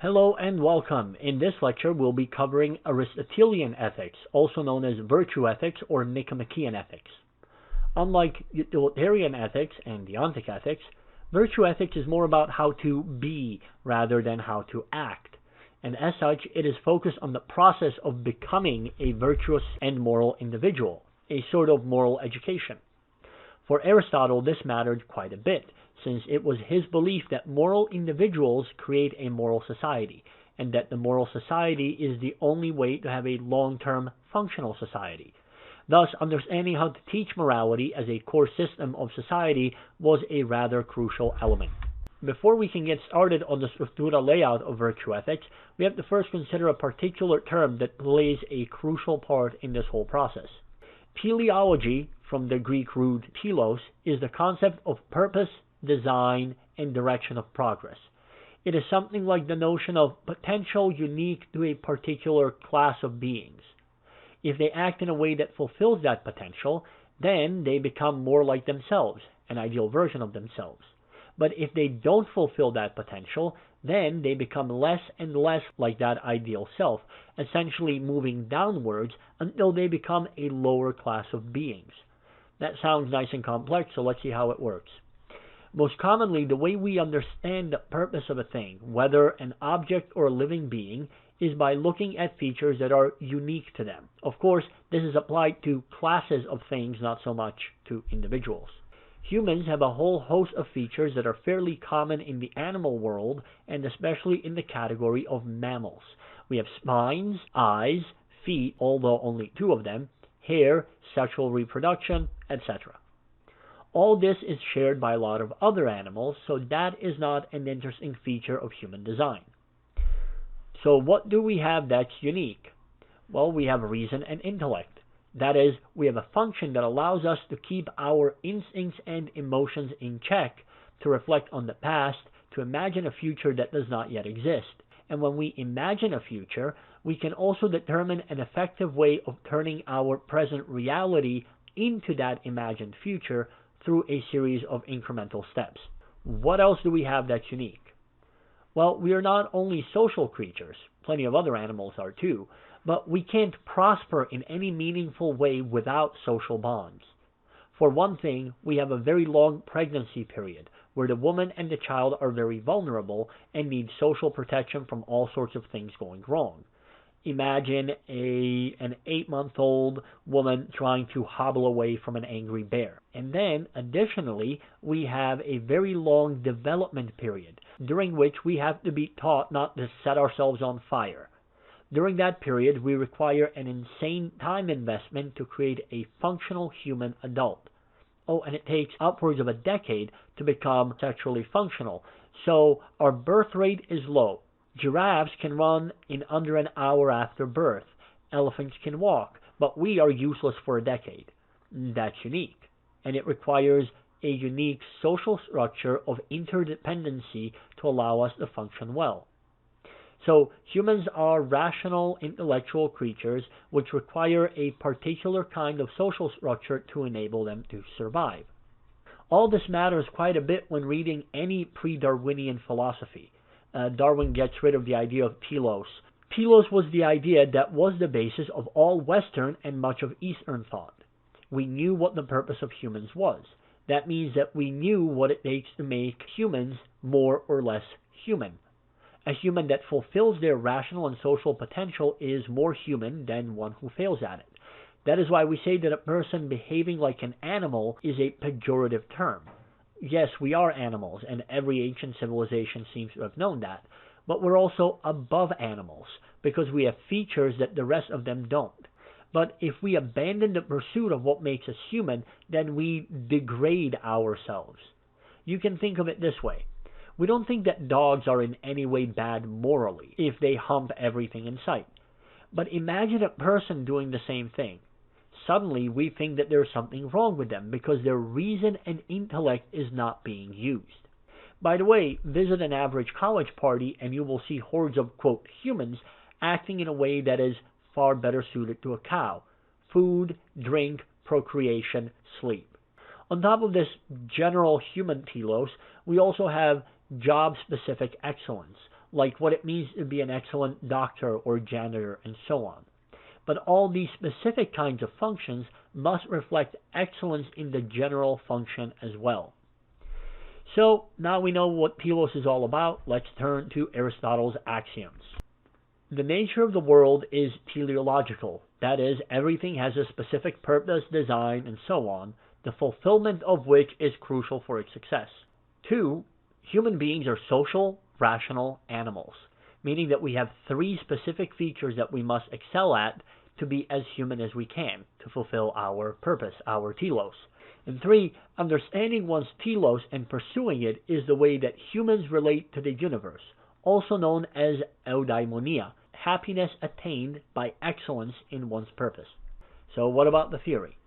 Hello and welcome. In this lecture, we'll be covering Aristotelian ethics, also known as virtue ethics or Nicomachean ethics. Unlike Utilitarian ethics and deontic ethics, virtue ethics is more about how to be rather than how to act. And as such, it is focused on the process of becoming a virtuous and moral individual, a sort of moral education. For Aristotle, this mattered quite a bit, since it was his belief that moral individuals create a moral society, and that the moral society is the only way to have a long-term functional society. Thus, understanding how to teach morality as a core system of society was a rather crucial element. Before we can get started on the structura layout of virtue ethics, we have to first consider a particular term that plays a crucial part in this whole process. Piliology, from the Greek root pilos, is the concept of purpose, design, and direction of progress. It is something like the notion of potential unique to a particular class of beings. If they act in a way that fulfills that potential, then they become more like themselves, an ideal version of themselves. But if they don't fulfill that potential, then they become less and less like that ideal self, essentially moving downwards until they become a lower class of beings. That sounds nice and complex, so let's see how it works. Most commonly, the way we understand the purpose of a thing, whether an object or a living being, is by looking at features that are unique to them. Of course, this is applied to classes of things, not so much to individuals. Humans have a whole host of features that are fairly common in the animal world, and especially in the category of mammals. We have spines, eyes, feet, although only 2 of them, hair, sexual reproduction, etc. All this is shared by a lot of other animals, so that is not an interesting feature of human design. So what do we have that's unique? Well, we have reason and intellect. That is, we have a function that allows us to keep our instincts and emotions in check, to reflect on the past, to imagine a future that does not yet exist. And when we imagine a future, we can also determine an effective way of turning our present reality into that imagined future through a series of incremental steps. What else do we have that's unique? Well, we are not only social creatures, plenty of other animals are too, but we can't prosper in any meaningful way without social bonds. For one thing, we have a very long pregnancy period, where the woman and the child are very vulnerable and need social protection from all sorts of things going wrong. Imagine an 8-month-old woman trying to hobble away from an angry bear. And then, additionally, we have a very long development period, during which we have to be taught not to set ourselves on fire. During that period, we require an insane time investment to create a functional human adult. Oh, and it takes upwards of a decade to become sexually functional, so our birth rate is low. Giraffes can run in under an hour after birth. Elephants can walk, but we are useless for a decade. That's unique, and it requires a unique social structure of interdependency to allow us to function well. So humans are rational, intellectual creatures which require a particular kind of social structure to enable them to survive. All this matters quite a bit when reading any pre-Darwinian philosophy. Darwin gets rid of the idea of telos. Telos was the idea that was the basis of all Western and much of Eastern thought. We knew what the purpose of humans was. That means that we knew what it takes to make humans more or less human. A human that fulfills their rational and social potential is more human than one who fails at it. That is why we say that a person behaving like an animal is a pejorative term. Yes, we are animals, and every ancient civilization seems to have known that, but we're also above animals, because we have features that the rest of them don't. But if we abandon the pursuit of what makes us human, then we degrade ourselves. You can think of it this way. We don't think that dogs are in any way bad morally if they hump everything in sight. But imagine a person doing the same thing. Suddenly we think that there's something wrong with them because their reason and intellect is not being used. By the way, visit an average college party and you will see hordes of, quote, humans acting in a way that is far better suited to a cow. Food, drink, procreation, sleep. On top of this general human telos, we also have job-specific excellence, like what it means to be an excellent doctor or janitor and so on. But all these specific kinds of functions must reflect excellence in the general function as well. So now we know what telos is all about. Let's turn to Aristotle's axioms. The nature of the world is teleological. That is, everything has a specific purpose, design, and so on, the fulfillment of which is crucial for its success. 2. Human beings are social, rational animals, meaning that we have 3 specific features that we must excel at to be as human as we can, to fulfill our purpose, our telos. And 3, understanding one's telos and pursuing it is the way that humans relate to the universe, also known as eudaimonia, happiness attained by excellence in one's purpose. So what about the theory?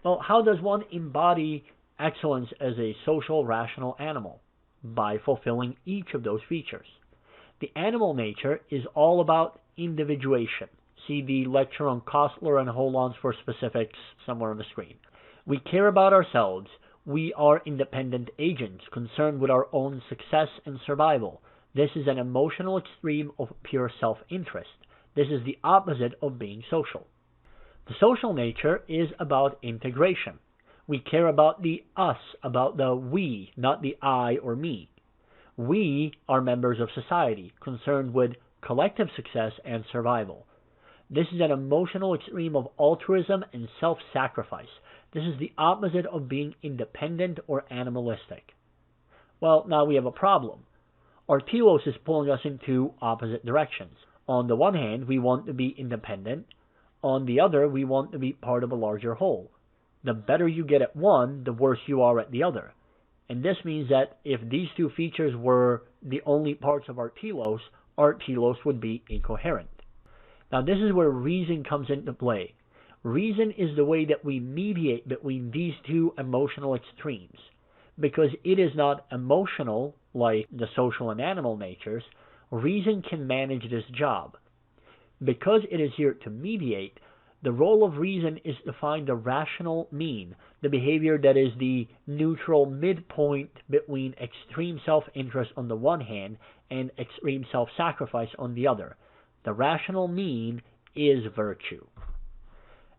Well, how does one embody excellence as a social, rational animal? By fulfilling each of those features. The animal nature is all about individuation. See the lecture on Kostler and Hollands for specifics somewhere on the screen. We care about ourselves. We are independent agents concerned with our own success and survival. This is an emotional extreme of pure self-interest. This is the opposite of being social. The social nature is about integration. We care about the us, about the we, not the I or me. We are members of society, concerned with collective success and survival. This is an emotional extreme of altruism and self-sacrifice. This is the opposite of being independent or animalistic. Well, now we have a problem. Our telos is pulling us in 2 opposite directions. On the one hand, we want to be independent. On the other, we want to be part of a larger whole. The better you get at one, the worse you are at the other. And this means that if these 2 features were the only parts of our telos would be incoherent. Now this is where reason comes into play. Reason is the way that we mediate between these 2 emotional extremes. Because it is not emotional, like the social and animal natures, reason can manage this job. Because it is here to mediate, the role of reason is to find the rational mean, the behavior that is the neutral midpoint between extreme self-interest on the one hand and extreme self-sacrifice on the other. The rational mean is virtue.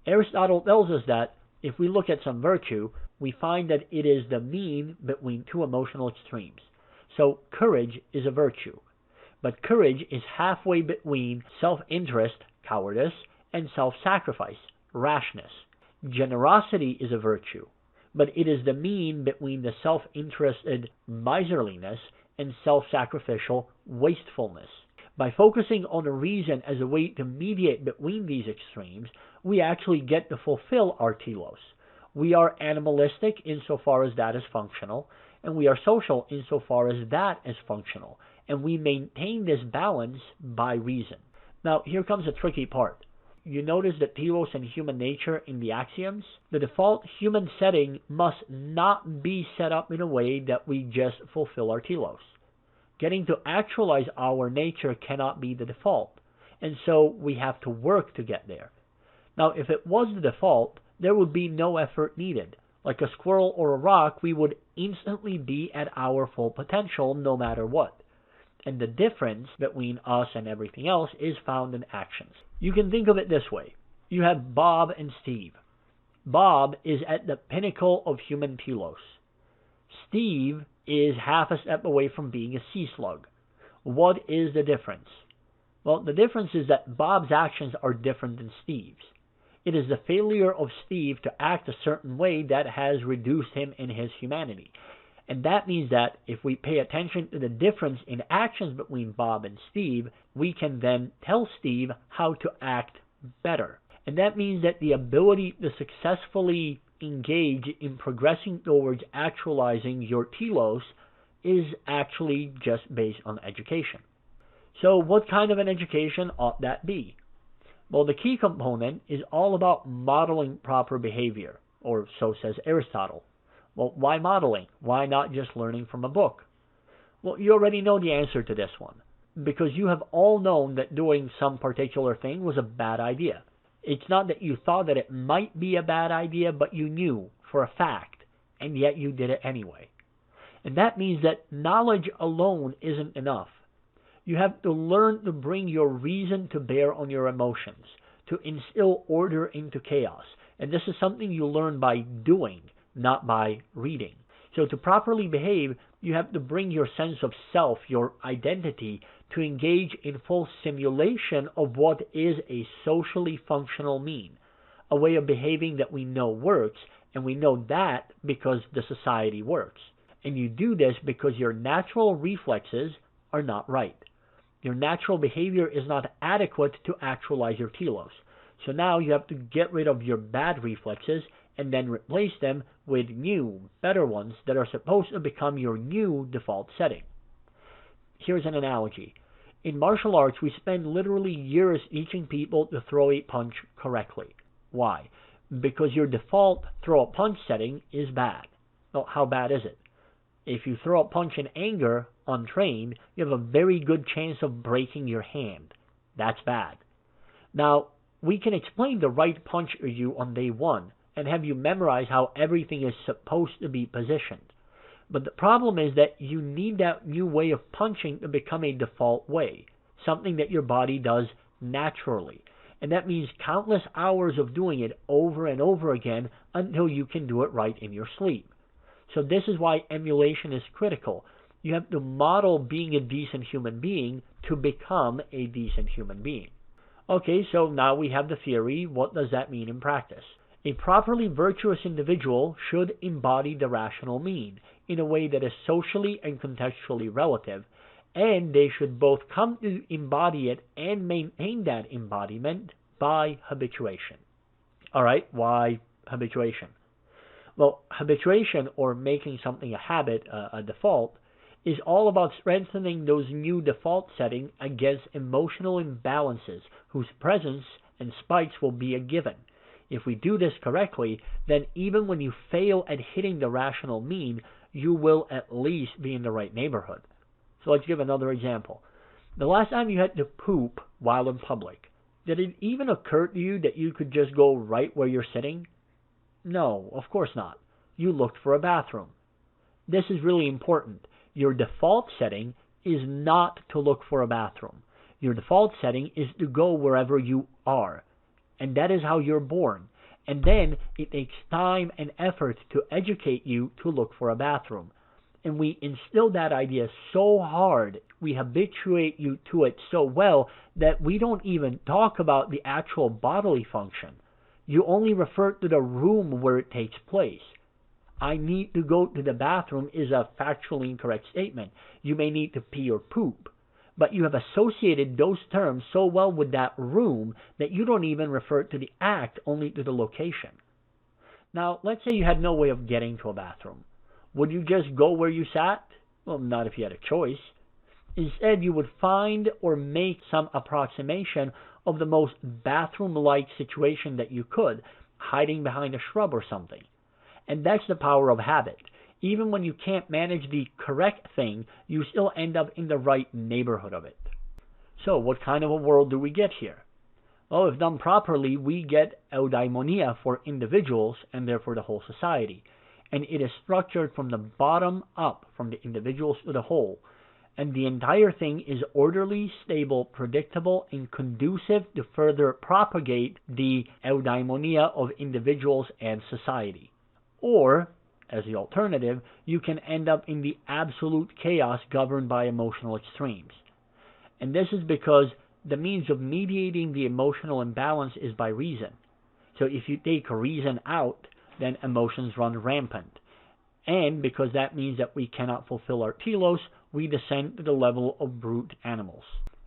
Aristotle tells us that if we look at some virtue, we find that it is the mean between 2 emotional extremes. So courage is a virtue. But courage is halfway between self-interest, cowardice, and self-sacrifice, rashness. Generosity is a virtue, but it is the mean between the self-interested miserliness and self-sacrificial wastefulness. By focusing on reason as a way to mediate between these extremes, we actually get to fulfill our telos. We are animalistic insofar as that is functional, and we are social insofar as that is functional, and we maintain this balance by reason. Now, here comes the tricky part. You notice that telos and human nature in the axioms? The default human setting must not be set up in a way that we just fulfill our telos. Getting to actualize our nature cannot be the default, and so we have to work to get there. Now, if it was the default, there would be no effort needed. Like a squirrel or a rock, we would instantly be at our full potential no matter what. And the difference between us and everything else is found in actions. You can think of it this way. You have Bob and Steve. Bob is at the pinnacle of human telos. Steve is half a step away from being a sea slug. What is the difference? Well, the difference is that Bob's actions are different than Steve's. It is the failure of Steve to act a certain way that has reduced him in his humanity. And that means that if we pay attention to the difference in actions between Bob and Steve, we can then tell Steve how to act better. And that means that the ability to successfully engage in progressing towards actualizing your telos is actually just based on education. So what kind of an education ought that be? Well, the key component is all about modeling proper behavior, or so says Aristotle. Well, why modeling? Why not just learning from a book? Well, you already know the answer to this one, because you have all known that doing some particular thing was a bad idea. It's not that you thought that it might be a bad idea, but you knew for a fact, and yet you did it anyway. And that means that knowledge alone isn't enough. You have to learn to bring your reason to bear on your emotions, to instill order into chaos. And this is something you learn by doing, not by reading. So to properly behave, you have to bring your sense of self, your identity, to engage in full simulation of what is a socially functional mean, a way of behaving that we know works, and we know that because the society works. And you do this because your natural reflexes are not right. Your natural behavior is not adequate to actualize your telos. So now you have to get rid of your bad reflexes and then replace them with new, better ones that are supposed to become your new default setting. Here's an analogy. In martial arts, we spend literally years teaching people to throw a punch correctly. Why? Because your default throw a punch setting is bad. Well, how bad is it? If you throw a punch in anger, untrained, you have a very good chance of breaking your hand. That's bad. Now, we can explain the right punch to you on day one and have you memorize how everything is supposed to be positioned. But the problem is that you need that new way of punching to become a default way, something that your body does naturally. And that means countless hours of doing it over and over again until you can do it right in your sleep. So this is why emulation is critical. You have to model being a decent human being to become a decent human being. Okay, so now we have the theory. What does that mean in practice? A properly virtuous individual should embody the rational mean in a way that is socially and contextually relative, and they should both come to embody it and maintain that embodiment by habituation. All right, why habituation? Well, habituation, or making something a habit, a default, is all about strengthening those new default settings against emotional imbalances whose presence and spikes will be a given. If we do this correctly, then even when you fail at hitting the rational mean, you will at least be in the right neighborhood. So let's give another example. The last time you had to poop while in public, did it even occur to you that you could just go right where you're sitting? No, of course not. You looked for a bathroom. This is really important. Your default setting is not to look for a bathroom. Your default setting is to go wherever you are. And that is how you're born. And then it takes time and effort to educate you to look for a bathroom. And we instill that idea so hard, we habituate you to it so well that we don't even talk about the actual bodily function. You only refer to the room where it takes place. I need to go to the bathroom is a factually incorrect statement. You may need to pee or poop, but you have associated those terms so well with that room that you don't even refer to the act, only to the location. Now, let's say you had no way of getting to a bathroom. Would you just go where you sat? Well, not if you had a choice. Instead, you would find or make some approximation of the most bathroom-like situation that you could, hiding behind a shrub or something. And that's the power of habit. Even when you can't manage the correct thing, you still end up in the right neighborhood of it. So what kind of a world do we get here? Well, if done properly, we get eudaimonia for individuals and therefore the whole society. And it is structured from the bottom up, from the individuals to the whole. And the entire thing is orderly, stable, predictable, and conducive to further propagate the eudaimonia of individuals and society. Or, as the alternative, you can end up in the absolute chaos governed by emotional extremes. And this is because the means of mediating the emotional imbalance is by reason. So if you take reason out, then emotions run rampant. And because that means that we cannot fulfill our telos, we descend to the level of brute animals.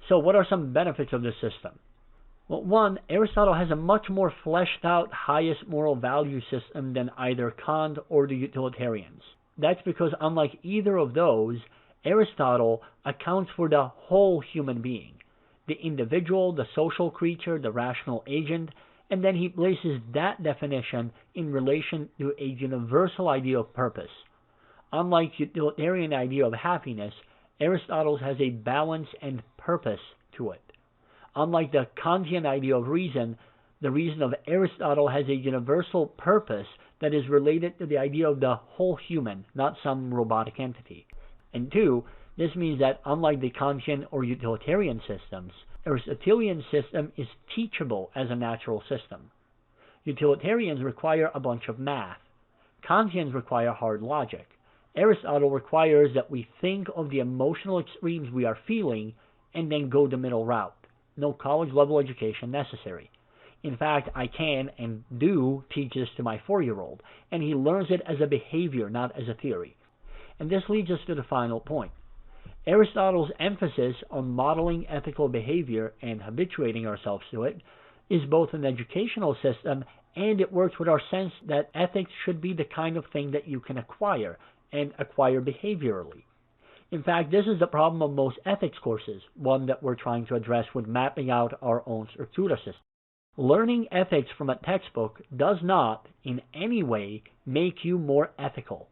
So what are some benefits of this system? Well, one, Aristotle has a much more fleshed out, highest moral value system than either Kant or the Utilitarians. That's because unlike either of those, Aristotle accounts for the whole human being, the individual, the social creature, the rational agent, and then he places that definition in relation to a universal idea of purpose. Unlike Utilitarian idea of happiness, Aristotle has a balance and purpose to it. Unlike the Kantian idea of reason, the reason of Aristotle has a universal purpose that is related to the idea of the whole human, not some robotic entity. And two, This means that unlike the Kantian or Utilitarian systems, Aristotelian system is teachable as a natural system. Utilitarians require a bunch of math. Kantians require hard logic. Aristotle requires that we think of the emotional extremes we are feeling and then go the middle route. No college-level education necessary. In fact, I can and do teach this to my 4-year-old, and he learns it as a behavior, not as a theory. And this leads us to the final point. Aristotle's emphasis on modeling ethical behavior and habituating ourselves to it is both an educational system, and it works with our sense that ethics should be the kind of thing that you can acquire, and acquire behaviorally. In fact, this is the problem of most ethics courses, one that we're trying to address with mapping out our own structura system. Learning ethics from a textbook does not, in any way, make you more ethical.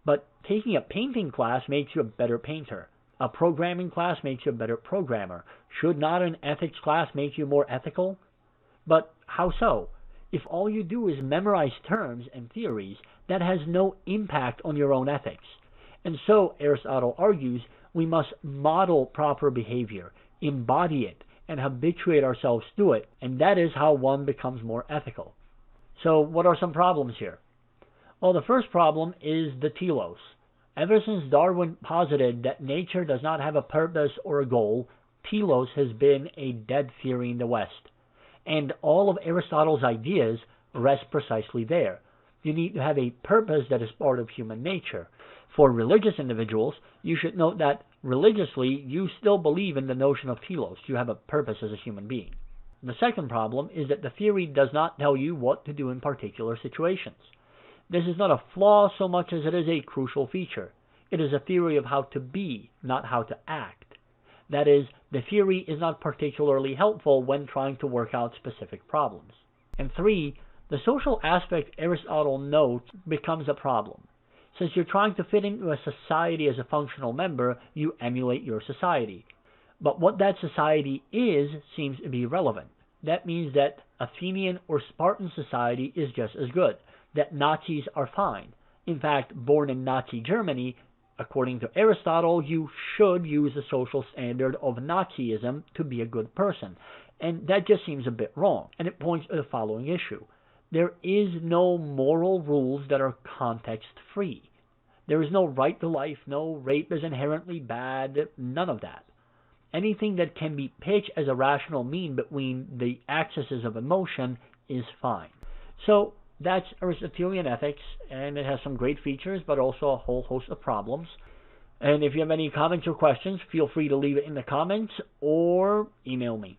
But taking a painting class makes you a better painter. A programming class makes you a better programmer. Should not an ethics class make you more ethical? But how so? If all you do is memorize terms and theories, that has no impact on your own ethics. And so, Aristotle argues, we must model proper behavior, embody it, and habituate ourselves to it, and that is how one becomes more ethical. So, what are some problems here? Well, the first problem is the telos. Ever since Darwin posited that nature does not have a purpose or a goal, telos has been a dead theory in the West. And all of Aristotle's ideas rest precisely there. You need to have a purpose that is part of human nature. For religious individuals, you should note that religiously, you still believe in the notion of telos. You have a purpose as a human being. The second problem is that the theory does not tell you what to do in particular situations. This is not a flaw so much as it is a crucial feature. It is a theory of how to be, not how to act. That is, the theory is not particularly helpful when trying to work out specific problems. And 3, the social aspect Aristotle notes becomes a problem. Since you're trying to fit into a society as a functional member, you emulate your society. But what that society is seems to be relevant. That means that Athenian or Spartan society is just as good, that Nazis are fine. In fact, born in Nazi Germany, according to Aristotle, you should use the social standard of Nazism to be a good person. And that just seems a bit wrong. And it points to the following issue. There is no moral rules that are context-free. There is no right to life, no rape is inherently bad, none of that. Anything that can be pitched as a rational mean between the axes of emotion is fine. So that's Aristotelian ethics, and it has some great features, but also a whole host of problems. And if you have any comments or questions, feel free to leave it in the comments or email me.